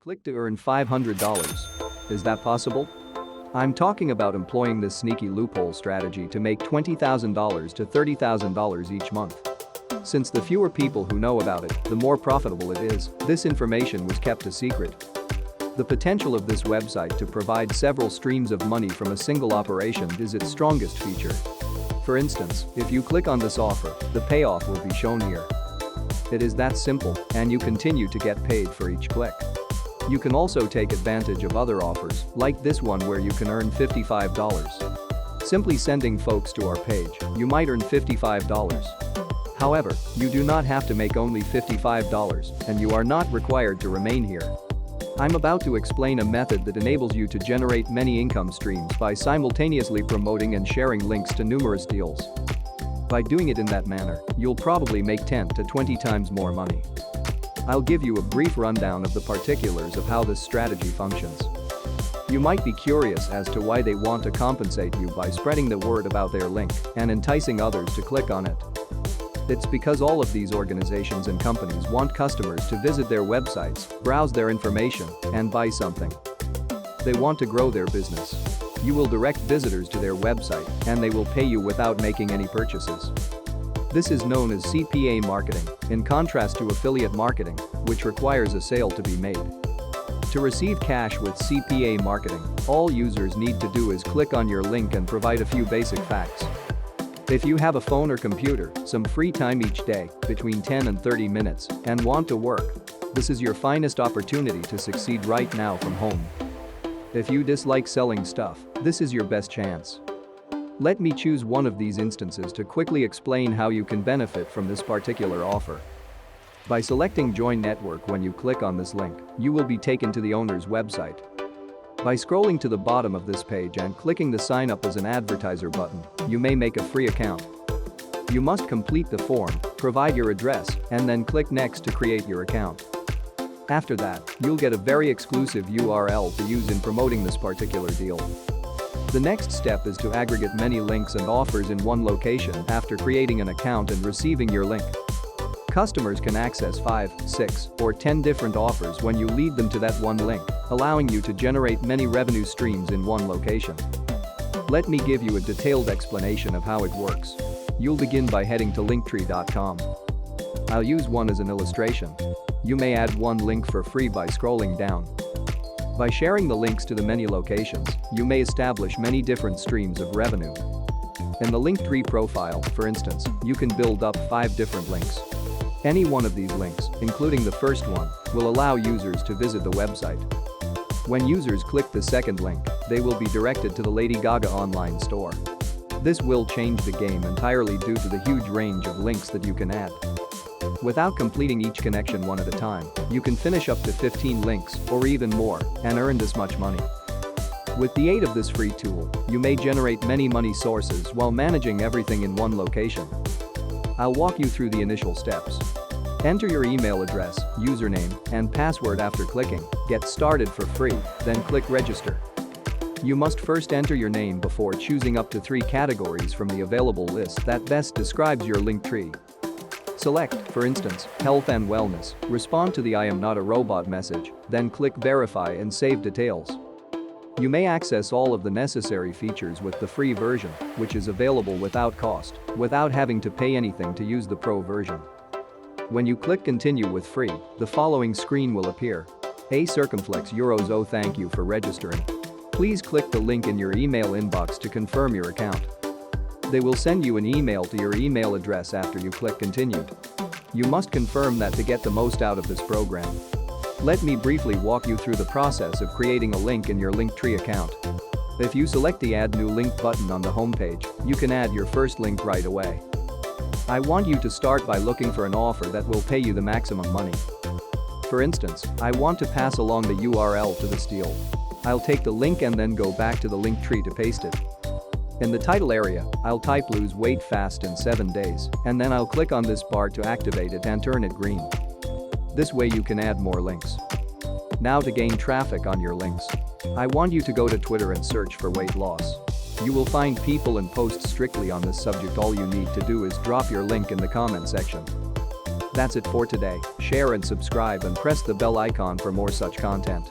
Click to earn $500. Is that possible? I'm talking about employing this sneaky loophole strategy to make $20,000 to $30,000 each month. Since the fewer people who know about it, the more profitable it is, this information was kept a secret. The potential of this website to provide several streams of money from a single operation is its strongest feature. For instance, if you click on this offer, the payoff will be shown here. It is that simple, and you continue to get paid for each click. You can also take advantage of other offers, like this one where you can earn $55. Simply sending folks to our page, you might earn $55. However, you do not have to make only $55, and you are not required to remain here. I'm about to explain a method that enables you to generate many income streams by simultaneously promoting and sharing links to numerous deals. By doing it in that manner, you'll probably make 10 to 20 times more money. I'll give you a brief rundown of the particulars of how this strategy functions. You might be curious as to why they want to compensate you by spreading the word about their link and enticing others to click on it. It's because all of these organizations and companies want customers to visit their websites, browse their information, and buy something. They want to grow their business. You will direct visitors to their website, and they will pay you without making any purchases. This is known as CPA marketing, in contrast to affiliate marketing, which requires a sale to be made. To receive cash with CPA marketing, all users need to do is click on your link and provide a few basic facts. If you have a phone or computer, some free time each day, between 10 and 30 minutes, and want to work, this is your finest opportunity to succeed right now from home. If you dislike selling stuff, this is your best chance. Let me choose one of these instances to quickly explain how you can benefit from this particular offer. By selecting Join Network when you click on this link, you will be taken to the owner's website. By scrolling to the bottom of this page and clicking the Sign Up as an Advertiser button, you may make a free account. You must complete the form, provide your address, and then click Next to create your account. After that, you'll get a very exclusive URL to use in promoting this particular deal. The next step is to aggregate many links and offers in one location after creating an account and receiving your link. Customers can access 5, 6, or 10 different offers when you lead them to that one link, allowing you to generate many revenue streams in one location. Let me give you a detailed explanation of how it works. You'll begin by heading to linktree.com. I'll use one as an illustration. You may add one link for free by scrolling down. By sharing the links to the many locations, you may establish many different streams of revenue. In the Linktree profile, for instance, you can build up 5 different links. Any one of these links, including the first one, will allow users to visit the website. When users click the second link, they will be directed to the Lady Gaga online store. This will change the game entirely due to the huge range of links that you can add. Without completing each connection one at a time, you can finish up to 15 links or even more and earn this much money. With the aid of this free tool, you may generate many money sources while managing everything in one location. I'll walk you through the initial steps. Enter your email address, username, and password after clicking Get Started for free, then click Register. You must first enter your name before choosing up to 3 categories from the available list that best describes your Linktree. Select, for instance, Health and Wellness, respond to the I am not a robot message, then click Verify and save details. You may access all of the necessary features with the free version, which is available without cost, without having to pay anything to use the pro version. When you click Continue with free, the following screen will appear. A Circumflex Euros. Oh, thank you for registering. Please click the link in your email inbox to confirm your account. They will send you an email to your email address after you click Continue. You must confirm that to get the most out of this program. Let me briefly walk you through the process of creating a link in your Linktree account. If you select the Add New Link button on the homepage, you can add your first link right away. I want you to start by looking for an offer that will pay you the maximum money. For instance, I want to pass along the URL to this deal. I'll take the link and then go back to the Linktree to paste it. In the title area, I'll type lose weight fast in 7 days, and then I'll click on this bar to activate it and turn it green. This way you can add more links. Now to gain traffic on your links. I want you to go to Twitter and search for weight loss. You will find people and posts strictly on this subject. All you need to do is drop your link in the comment section. That's it for today. Share and subscribe and press the bell icon for more such content.